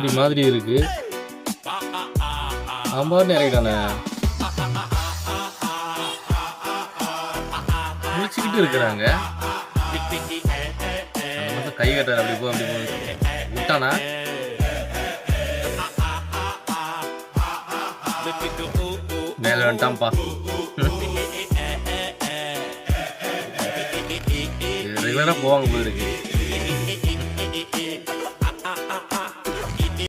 பூச்செடி மாதிரி இருக்கு. அம்பான்னு இறங்கிட்டானே, குளிச்சுக்கிட்டு இருக்கிறாங்க. கை கட்டுறாரு, அப்படி போ அப்படி போ விட்டானா. மேல வந்துட்டான்ப்பா. ரெகுலரா போவாங்க போல இருக்கு.